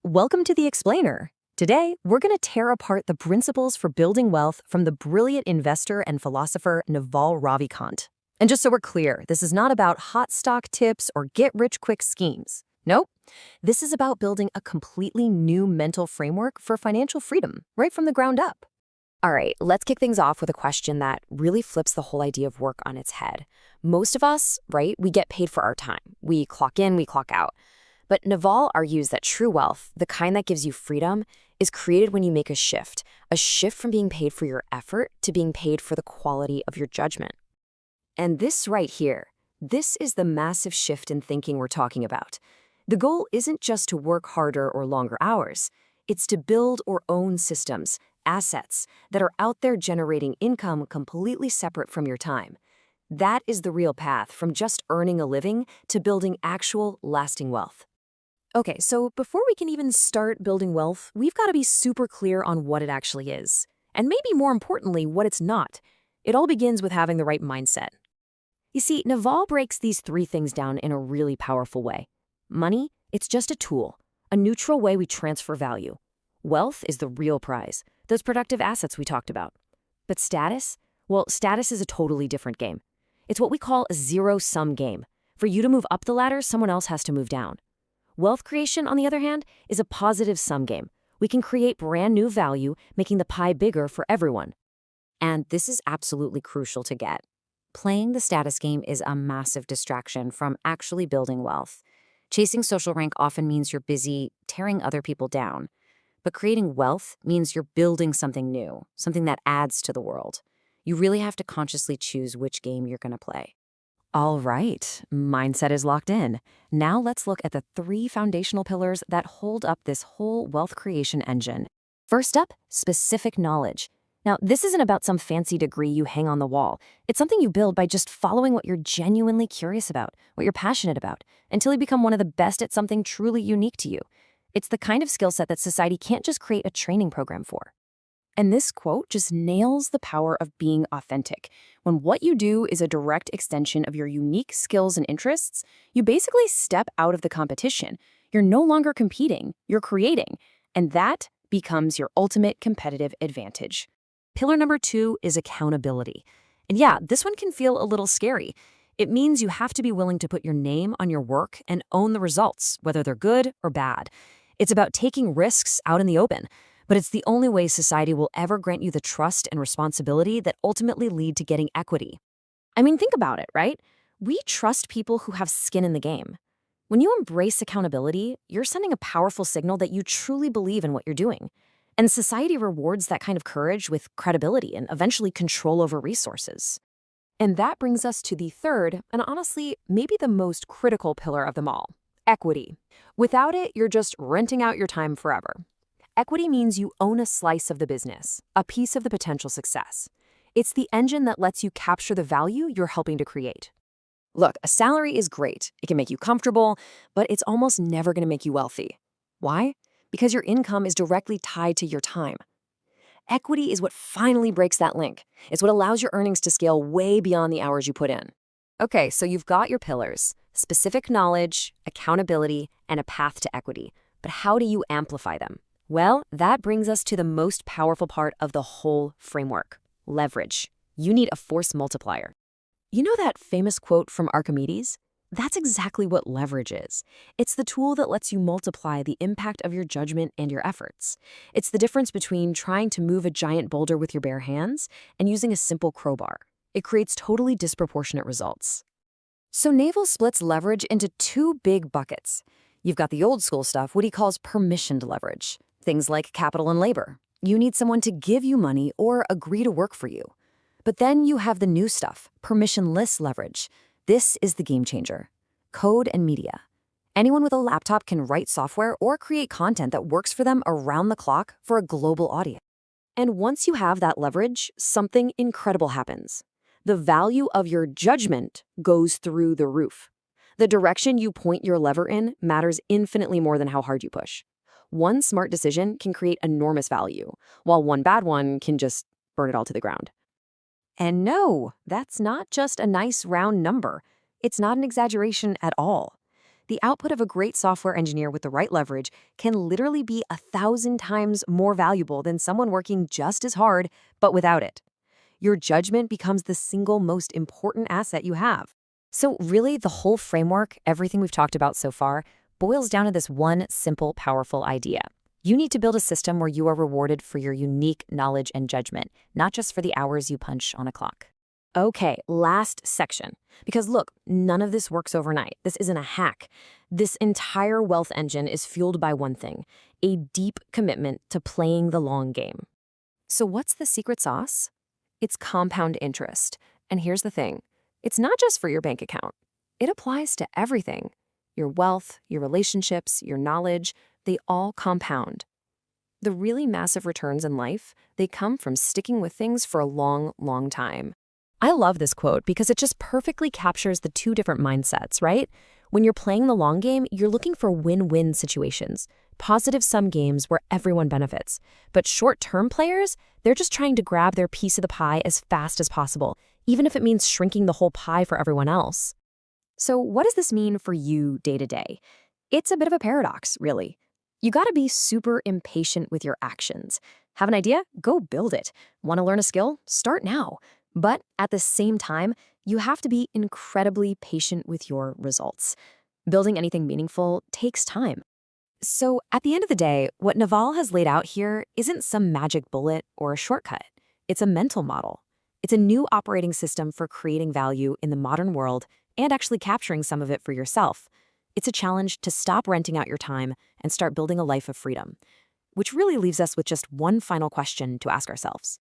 Welcome to The Explainer. Today, we're going to tear apart the principles for building wealth from the brilliant investor and philosopher Naval Ravikant. And just so we're clear, this is not about hot stock tips or get-rich-quick schemes. Nope. This is about building a completely new mental framework for financial freedom, right from the ground up. All right, let's kick things off with a question that really flips the whole idea of work on its head. Most of us, right, we get paid for our time. We clock in, we clock out. But Naval argues that true wealth, the kind that gives you freedom, is created when you make a shift from being paid for your effort to being paid for the quality of your judgment. And this right here, this is the massive shift in thinking we're talking about. The goal isn't just to work harder or longer hours. It's to build or own systems, assets, that are out there generating income completely separate from your time. That is the real path from just earning a living to building actual, lasting wealth. Okay, so before we can even start building wealth, we've got to be super clear on what it actually is. And maybe more importantly, what it's not. It all begins with having the right mindset. You see, Naval breaks these three things down in a really powerful way. Money, it's just a tool, a neutral way we transfer value. Wealth is the real prize, those productive assets we talked about. But status? Well, status is a totally different game. It's what we call a zero-sum game. For you to move up the ladder, someone else has to move down. Wealth creation, on the other hand, is a positive-sum game. We can create brand new value, making the pie bigger for everyone. And this is absolutely crucial to get. Playing the status game is a massive distraction from actually building wealth. Chasing social rank often means you're busy tearing other people down. But creating wealth means you're building something new, something that adds to the world. You really have to consciously choose which game you're going to play. All right, mindset is locked in. Now let's look at the three foundational pillars that hold up this whole wealth creation engine. First up, specific knowledge. Now, this isn't about some fancy degree you hang on the wall. It's something you build by just following what you're genuinely curious about, what you're passionate about, until you become one of the best at something truly unique to you. It's the kind of skill set that society can't just create a training program for. And this quote just nails the power of being authentic. When what you do is a direct extension of your unique skills and interests, you basically step out of the competition. You're no longer competing, you're creating. And that becomes your ultimate competitive advantage. Pillar number 2 is accountability. And yeah, this one can feel a little scary. It means you have to be willing to put your name on your work and own the results, whether they're good or bad. It's about taking risks out in the open. But it's the only way society will ever grant you the trust and responsibility that ultimately lead to getting equity. I mean, think about it, right? We trust people who have skin in the game. When you embrace accountability, you're sending a powerful signal that you truly believe in what you're doing. And society rewards that kind of courage with credibility and eventually control over resources. And that brings us to the third, and honestly, maybe the most critical pillar of them all, equity. Without it, you're just renting out your time forever. Equity means you own a slice of the business, a piece of the potential success. It's the engine that lets you capture the value you're helping to create. Look, a salary is great. It can make you comfortable, but it's almost never going to make you wealthy. Why? Because your income is directly tied to your time. Equity is what finally breaks that link. It's what allows your earnings to scale way beyond the hours you put in. Okay, so you've got your pillars: specific knowledge, accountability, and a path to equity. But how do you amplify them? Well, that brings us to the most powerful part of the whole framework: leverage. You need a force multiplier. You know that famous quote from Archimedes? That's exactly what leverage is. It's the tool that lets you multiply the impact of your judgment and your efforts. It's the difference between trying to move a giant boulder with your bare hands and using a simple crowbar. It creates totally disproportionate results. So Naval splits leverage into two big buckets. You've got the old school stuff, what he calls permissioned leverage. Things like capital and labor. You need someone to give you money or agree to work for you. But then you have the new stuff, permissionless leverage. This is the game changer: code and media. Anyone with a laptop can write software or create content that works for them around the clock for a global audience. And once you have that leverage, something incredible happens. The value of your judgment goes through the roof. The direction you point your lever in matters infinitely more than how hard you push. One smart decision can create enormous value, while one bad one can just burn it all to the ground. And no, that's not just a nice round number. It's not an exaggeration at all. The output of a great software engineer with the right leverage can literally be 1,000 times more valuable than someone working just as hard, but without it. Your judgment becomes the single most important asset you have. So, really, the whole framework, everything we've talked about so far, boils down to this one simple, powerful idea. You need to build a system where you are rewarded for your unique knowledge and judgment, not just for the hours you punch on a clock. Okay, last section. Because look, none of this works overnight. This isn't a hack. This entire wealth engine is fueled by one thing: a deep commitment to playing the long game. So what's the secret sauce? It's compound interest. And here's the thing. It's not just for your bank account. It applies to everything. Your wealth, your relationships, your knowledge, they all compound. The really massive returns in life, they come from sticking with things for a long, long time. I love this quote because it just perfectly captures the two different mindsets, right? When you're playing the long game, you're looking for win-win situations, positive-sum games where everyone benefits. But short-term players, they're just trying to grab their piece of the pie as fast as possible, even if it means shrinking the whole pie for everyone else. So what does this mean for you day to day? It's a bit of a paradox, really. You gotta be super impatient with your actions. Have an idea? Go build it. Want to learn a skill? Start now. But at the same time, you have to be incredibly patient with your results. Building anything meaningful takes time. So at the end of the day, what Naval has laid out here isn't some magic bullet or a shortcut. It's a mental model. It's a new operating system for creating value in the modern world and actually capturing some of it for yourself. It's a challenge to stop renting out your time and start building a life of freedom, which really leaves us with just one final question to ask ourselves.